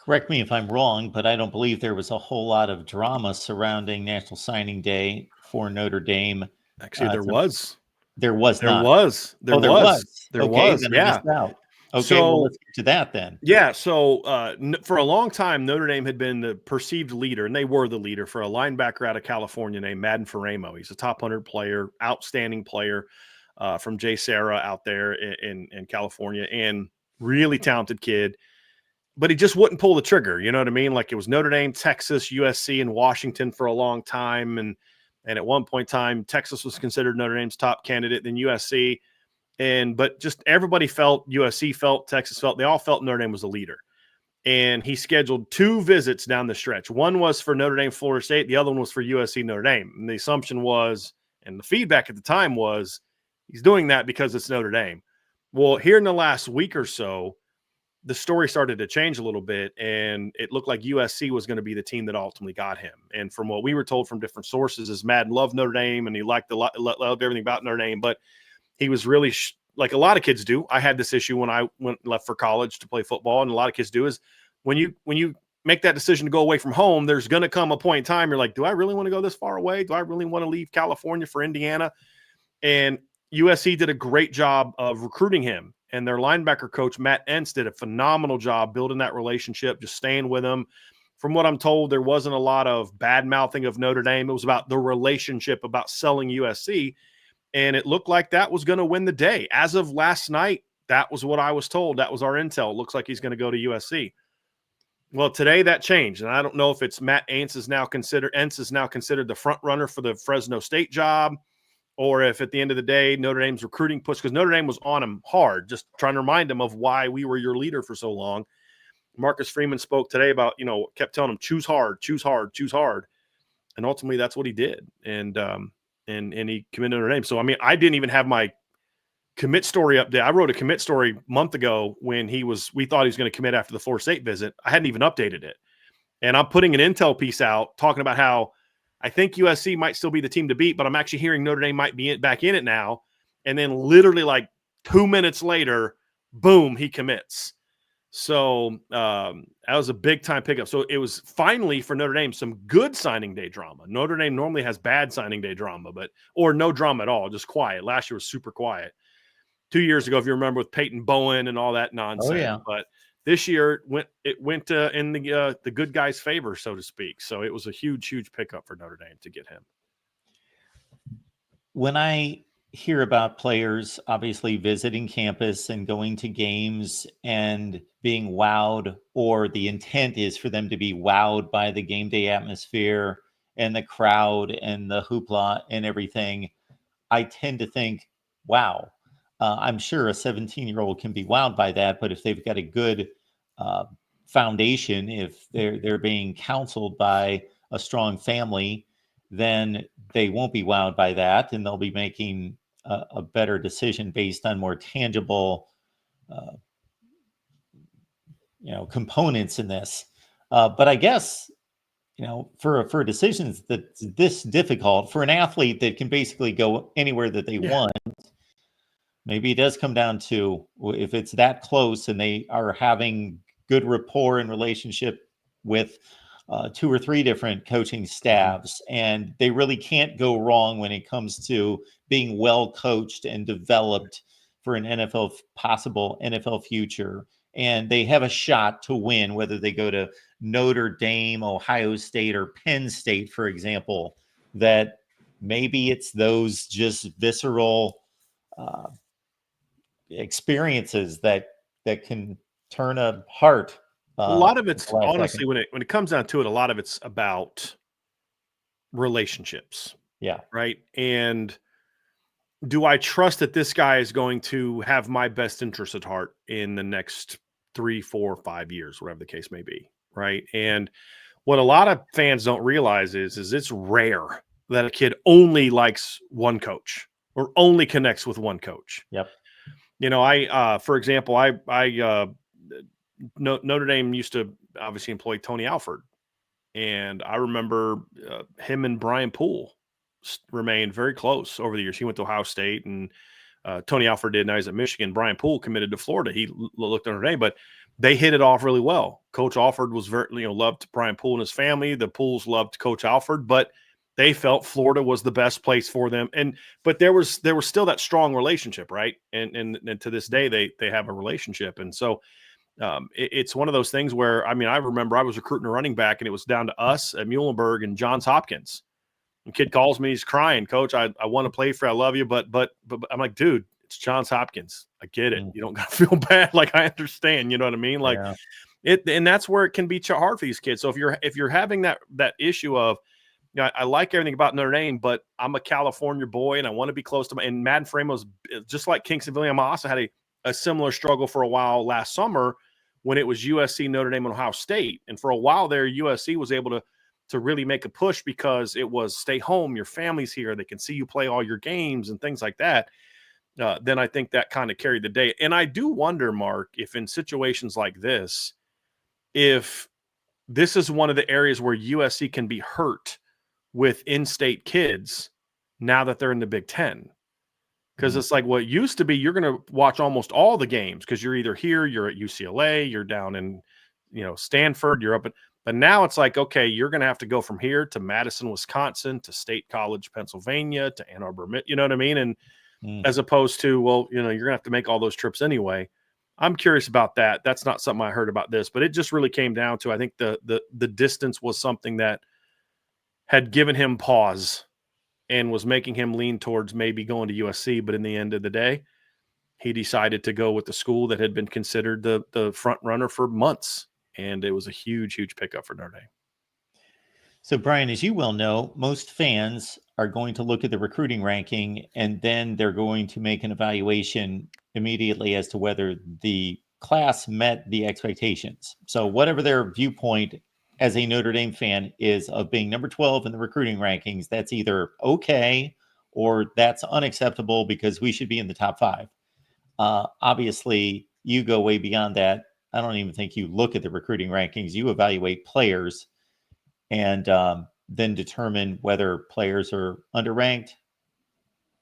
correct me if I'm wrong, but I don't believe there was a whole lot of drama surrounding National Signing Day for Notre Dame. Actually, there was. There was There not. was. There Oh, there was. was. There Okay, was. then I Yeah. missed out. Okay, well, So, let's get to that then. yeah. So, for a long time, Notre Dame had been the perceived leader, and they were the leader for a linebacker out of California named Madden Faraimo. He's a top 100 player, outstanding player from J. Sarah out there in California, and really talented kid. But he just wouldn't pull the trigger. You know what I mean? Like it was Notre Dame, Texas, USC, and Washington for a long time. And at one point in time, Texas was considered Notre Dame's top candidate, then USC. But just everybody felt, USC felt, Texas felt, they all felt Notre Dame was the leader. And he scheduled 2 visits down the stretch. One was for Notre Dame, Florida State. The other one was for USC, Notre Dame. And the assumption was, and the feedback at the time was, he's doing that because it's Notre Dame. Well, here in the last week or so, the story started to change a little bit, and it looked like USC was going to be the team that ultimately got him. And from what we were told from different sources, is Madden loved Notre Dame and he loved everything about Notre Dame, but he was really like a lot of kids do. I had this issue when I left for college to play football, and a lot of kids do, is when you make that decision to go away from home, there's going to come a point in time you're like, do I really want to go this far away? Do I really want to leave California for Indiana? And USC did a great job of recruiting him. And their linebacker coach, Matt Entz, did a phenomenal job building that relationship, just staying with him. From what I'm told, there wasn't a lot of bad mouthing of Notre Dame. It was about the relationship, about selling USC. And it looked like that was going to win the day. As of last night, that was what I was told. That was our intel. It looks like he's going to go to USC. Well, today that changed. And I don't know if it's Matt Entz is now considered the front runner for the Fresno State job, or if at the end of the day, Notre Dame's recruiting push, because Notre Dame was on him hard, just trying to remind him of why we were your leader for so long. Marcus Freeman spoke today about, kept telling him, choose hard, choose hard, choose hard. And ultimately that's what he did. And he committed Notre Dame. So, I mean, I didn't even have my commit story update. I wrote a commit story a month ago when we thought he was going to commit after the Florida State visit. I hadn't even updated it. And I'm putting an intel piece out talking about how I think USC might still be the team to beat, but I'm actually hearing Notre Dame might be back in it now. And then literally like 2 minutes later, boom, he commits. So that was a big time pickup. So it was finally for Notre Dame some good signing day drama. Notre Dame normally has bad signing day drama, or no drama at all, just quiet. Last year was super quiet. 2 years ago, if you remember, with Peyton Bowen and all that nonsense. Oh, yeah. But this year it went in the good guy's favor, so to speak. So it was a huge pickup for Notre Dame to get him. When I hear about players obviously visiting campus and going to games and being wowed, or the intent is for them to be wowed by the game day atmosphere and the crowd and the hoopla and everything, I tend to think, wow, I'm sure a 17-year-old can be wowed by that, but if they've got a good foundation, if they're being counseled by a strong family, then they won't be wowed by that, and they'll be making a better decision based on more tangible, components in this. But I guess, for decisions that's this difficult for an athlete that can basically go anywhere that they want, maybe it does come down to, if it's that close and they are having good rapport and relationship with 2 or 3 different coaching staffs, and they really can't go wrong when it comes to being well coached and developed for an possible NFL future. And they have a shot to win, whether they go to Notre Dame, Ohio State, or Penn State, for example, that maybe it's those just visceral experiences that can turn a heart. A lot of it's honestly, when it comes down to it, a lot of it's about relationships. Yeah. Right. And do I trust that this guy is going to have my best interest at heart in the next 3, 4, 5 years, whatever the case may be? Right. And what a lot of fans don't realize is it's rare that a kid only likes one coach or only connects with one coach. Yep. For example, Notre Dame used to obviously employ Tony Alford, and I remember him and Brian Poole remained very close over the years. He went to Ohio State, and Tony Alford did. Now he's at Michigan. Brian Poole committed to Florida. He looked at Notre Dame, but they hit it off really well. Coach Alford was very, loved Brian Poole and his family. The Pooles loved Coach Alford, but they felt Florida was the best place for them. But there was still that strong relationship, right? And to this day, they have a relationship. And so it's one of those things where, I remember I was recruiting a running back, and it was down to us at Muhlenberg and Johns Hopkins. And kid calls me, he's crying, "Coach, I want to play for you. I love you, but I'm like, dude, it's Johns Hopkins. I get it. You don't got to feel bad. Like, I understand. You know what I mean? Like and that's where it can be hard for these kids. So if you're having that issue of, I like everything about Notre Dame, but I'm a California boy and I want to be close to and Madden Faraimo's just like Kingston William also had a similar struggle for a while last summer when it was USC, Notre Dame, and Ohio State. And for a while there, USC was able to really make a push because it was stay home, your family's here, they can see you play all your games and things like that. Then I think that kind of carried the day. And I do wonder, Mark, if in situations like this, if this is one of the areas where USC can be hurt with in-state kids now that they're in the Big Ten. Because it's like what used to be, you're going to watch almost all the games because you're either here, you're at UCLA, you're down in, Stanford, you're up at, but now it's like, okay, you're going to have to go from here to Madison, Wisconsin, to State College, Pennsylvania, to Ann Arbor, you know what I mean? And as opposed to, well, you're going to have to make all those trips anyway. I'm curious about that. That's not something I heard about this, but it just really came down to, I think the distance was something that had given him pause and was making him lean towards maybe going to USC. But in the end of the day, he decided to go with the school that had been considered the front runner for months. And it was a huge, huge pickup for Notre Dame. So, Brian, as you well know, most fans are going to look at the recruiting ranking, and then they're going to make an evaluation immediately as to whether the class met the expectations. So whatever their viewpoint as a Notre Dame fan is of being number 12 in the recruiting rankings, that's either okay or that's unacceptable because we should be in the top 5. Obviously, you go way beyond that. I don't even think you look at the recruiting rankings. You evaluate players and then determine whether players are underranked,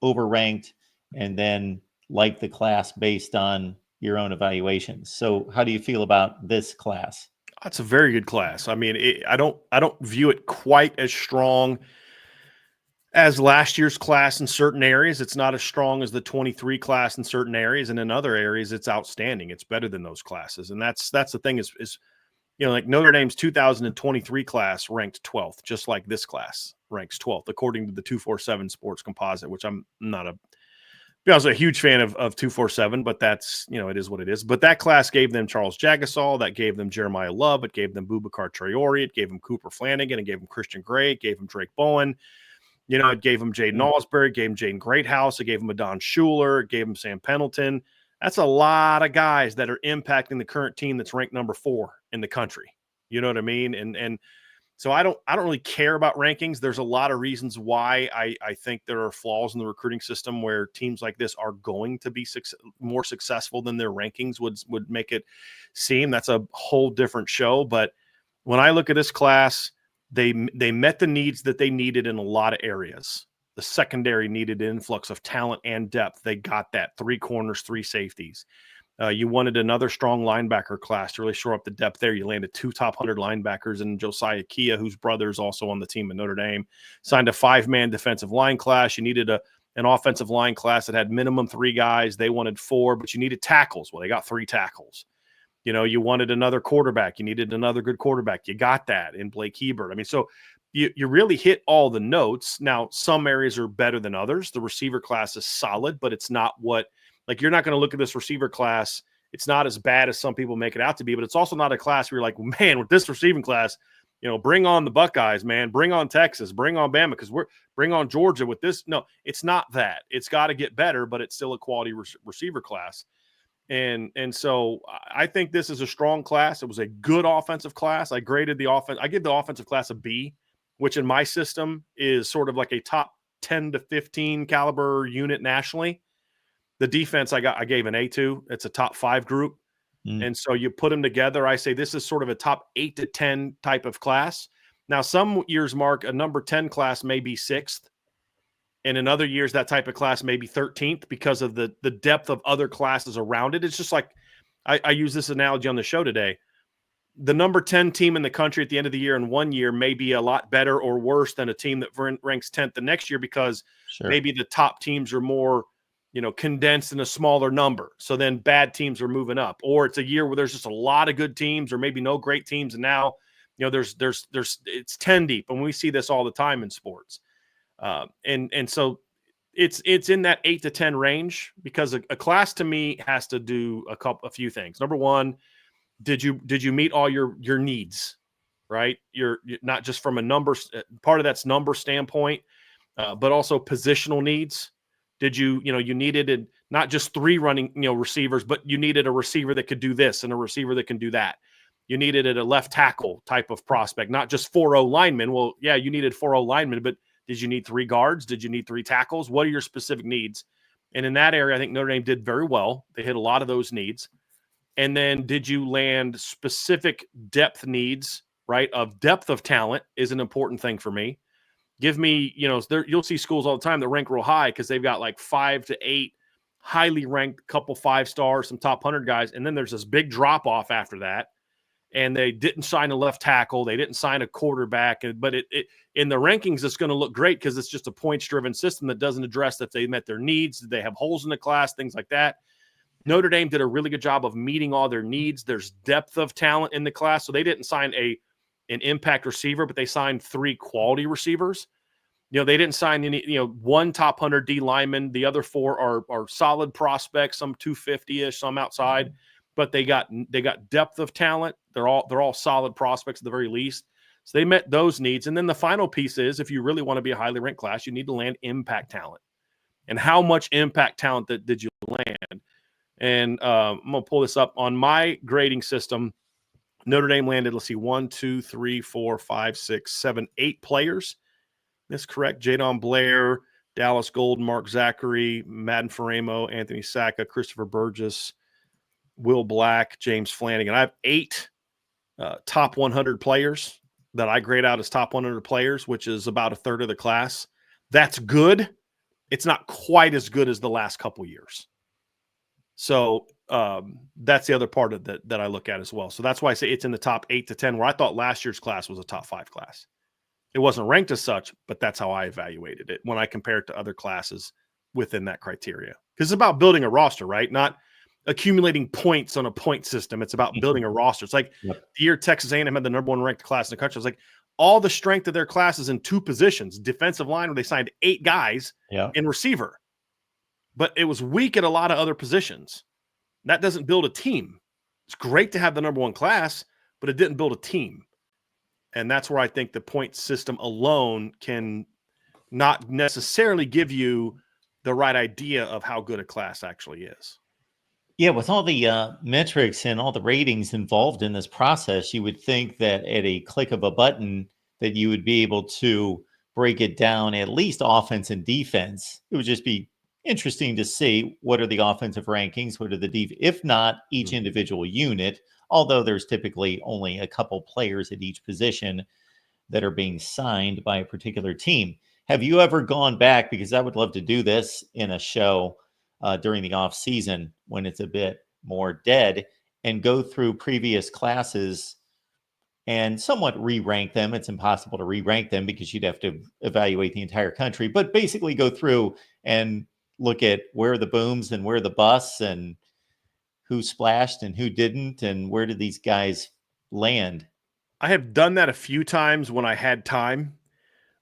overranked, and then like the class based on your own evaluations. So how do you feel about this class? That's a very good class. I mean, I don't view it quite as strong as last year's class in certain areas. It's not as strong as the 23 class in certain areas, and in other areas, it's outstanding. It's better than those classes, and that's the thing is like Notre Dame's 2023 class ranked 12th, just like this class ranks 12th, according to the 247 Sports Composite, which I'm not I was a huge fan of 247, but that's, it is what it is. But that class gave them Charles Jagasol, that gave them Jeremiah Love, it gave them Boubacar Traore, it gave them Cooper Flanagan, it gave them Christian Gray, it gave them Drake Bowen, it gave them Jaden Osbury, it gave them Jaden Greathouse, it gave them Adon Schuler, it gave them Sam Pendleton. That's a lot of guys that are impacting the current team that's ranked number 4 in the country. You know what I mean? And so I don't really care about rankings. There's a lot of reasons why I think there are flaws in the recruiting system where teams like this are going to be more successful than their rankings would make it seem. That's a whole different show. But when I look at this class, they met the needs that they needed in a lot of areas. The secondary needed an influx of talent and depth. They got that. 3 corners, 3 safeties. You wanted another strong linebacker class to really shore up the depth there. You landed 2 top 100 linebackers in Josiah Kia, whose brother is also on the team at Notre Dame. Signed a 5-man defensive line class. You needed an offensive line class that had minimum 3 guys. They wanted 4, but you needed tackles. Well, they got 3 tackles. You wanted another quarterback. You needed another good quarterback. You got that in Blake Hebert. I mean, so you really hit all the notes. Now, some areas are better than others. The receiver class is solid, but it's not like, you're not going to look at this receiver class. It's not as bad as some people make it out to be, but it's also not a class where you're like, man, with this receiving class, bring on the Buckeyes, man, bring on Texas, bring on Bama, because bring on Georgia with this. No, it's not that. It's got to get better, but it's still a quality receiver class. And so I think this is a strong class. It was a good offensive class. I graded the offense. I give the offensive class a B, which in my system is sort of like a top 10 to 15 caliber unit nationally. The defense I gave an A to. It's a top 5 group. And so you put them together. I say this is sort of a top 8 to 10 type of class. Now, some years, Mark, a number 10 class may be 6th. And in other years, that type of class may be 13th because of the depth of other classes around it. It's just like, I use this analogy on the show today. The number 10 team in the country at the end of the year in 1 year may be a lot better or worse than a team that ranks 10th the next year, because maybe the top teams are more, condensed in a smaller number. So then bad teams are moving up, or it's a year where there's just a lot of good teams or maybe no great teams. And now, there's it's 10 deep. And we see this all the time in sports. And so it's in that 8 to 10 range, because a class to me has to do a few things. Number one, did you meet all your needs, right? You're not just from a number, part of that's number standpoint, but also positional needs. Did you needed not just 3 running, receivers, but you needed a receiver that could do this and a receiver that can do that. You needed a left tackle type of prospect, not just 4-0 linemen. Well, yeah, you needed 4-0 linemen, but did you need 3 guards? Did you need 3 tackles? What are your specific needs? And in that area, I think Notre Dame did very well. They hit a lot of those needs. And then did you land specific depth needs, right? Of depth of talent is an important thing for me. Give me, you'll see schools all the time that rank real high because they've got like 5 to 8 highly ranked, couple 5-stars, some top 100 guys. And then there's this big drop off after that. And they didn't sign a left tackle. They didn't sign a quarterback. But it in the rankings, it's going to look great because it's just a points-driven system that doesn't address if they met their needs. Did they have holes in the class? Things like that. Notre Dame did a really good job of meeting all their needs. There's depth of talent in the class. So they didn't sign an impact receiver, but they signed 3 quality receivers. They didn't sign any, 1 top 100 D lineman. The other 4 are solid prospects, some 250-ish, some outside, but they got depth of talent. They're all solid prospects at the very least. So they met those needs. And then the final piece is, if you really want to be a highly ranked class, you need to land impact talent. And how much impact talent did you land? And I'm going to pull this up on my grading system. Notre Dame landed, let's see, 1, 2, 3, 4, 5, 6, 7, 8 players. That's correct. Jadon Blair, Dallas Gold, Mark Zachary, Madden Faraimo, Anthony Sacca, Christopher Burgess, Will Black, James Flanagan. I have 8 top 100 players that I grade out as top 100 players, which is about a third of the class. That's good. It's not quite as good as the last couple years. So that's the other part of that I look at as well. So that's why I say it's in the top 8 to 10, where I thought last year's class was a top 5 class. It wasn't ranked as such, but that's how I evaluated it when I compare it to other classes within that criteria. Because it's about building a roster, right? Not accumulating points on a point system. It's about building a roster. It's like the year Texas A&M had the number 1 ranked class in the country. It's like all the strength of their class is in 2 positions: defensive line, where they signed 8 guys, and receiver. But it was weak at a lot of other positions. That doesn't build a team. It's great to have the number 1 class, but it didn't build a team. And that's where I think the point system alone can not necessarily give you the right idea of how good a class actually is. Yeah, with all the metrics and all the ratings involved in this process, you would think that at a click of a button that you would be able to break it down, at least offense and defense. It would just be interesting to see what are the offensive rankings, what are the if not each individual unit, although there's typically only a couple players at each position that are being signed by a particular team. Have you ever gone back, because I would love to do this in a show during the off season when it's a bit more dead, and go through previous classes and somewhat re-rank them? It's impossible to re-rank them because you'd have to evaluate the entire country, but basically go through and look at where are the booms and where are the busts and who splashed and who didn't and where did these guys land. I have done that a few times when I had time,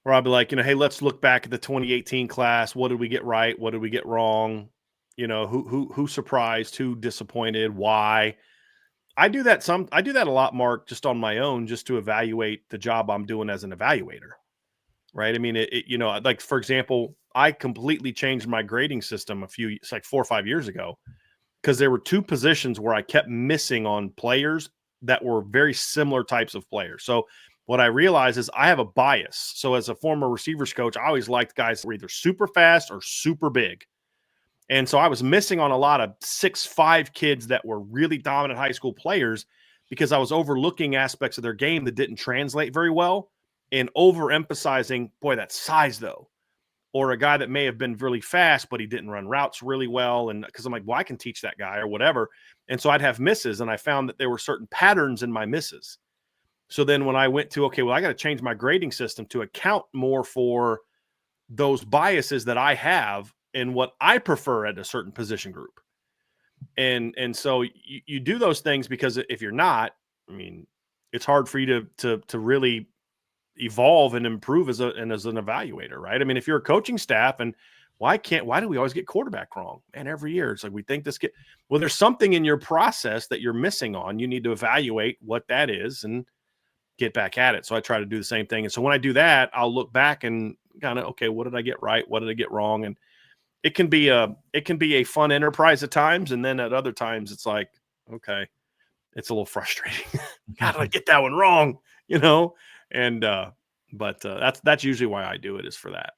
where I'll be like, hey, let's look back at the 2018 class. What did we get right? What did we get wrong? Who surprised, who disappointed, why? I do that a lot, Mark, just on my own, just to evaluate the job I'm doing as an evaluator. Right. I mean, like, for example, I completely changed my grading system it's like 4 or 5 years ago, because there were 2 positions where I kept missing on players that were very similar types of players. So what I realized is I have a bias. So as a former receivers coach, I always liked guys that were either super fast or super big. And so I was missing on a lot of 6'5" kids that were really dominant high school players, because I was overlooking aspects of their game that didn't translate very well and overemphasizing, boy, that size though, or a guy that may have been really fast, but he didn't run routes really well. And because I'm like, well, I can teach that guy or whatever. And so I'd have misses, and I found that there were certain patterns in my misses. So then when I went to, okay, well, I got to change my grading system to account more for those biases that I have and what I prefer at a certain position group. And so you do those things, because if you're not, I mean, it's hard for you to really evolve and improve as an evaluator, right? I mean, if you're a coaching staff, and why do we always get quarterback wrong? Man, every year it's like we think this well, there's something in your process that you're missing on. You need to evaluate what that is and get back at it. So I try to do the same thing. And so when I do that, I'll look back and kind of, okay, what did I get right? What did I get wrong? And it can be a fun enterprise at times, and then at other times it's like, okay, it's a little frustrating. How did I get that one wrong? And but that's usually why I do it, is for that.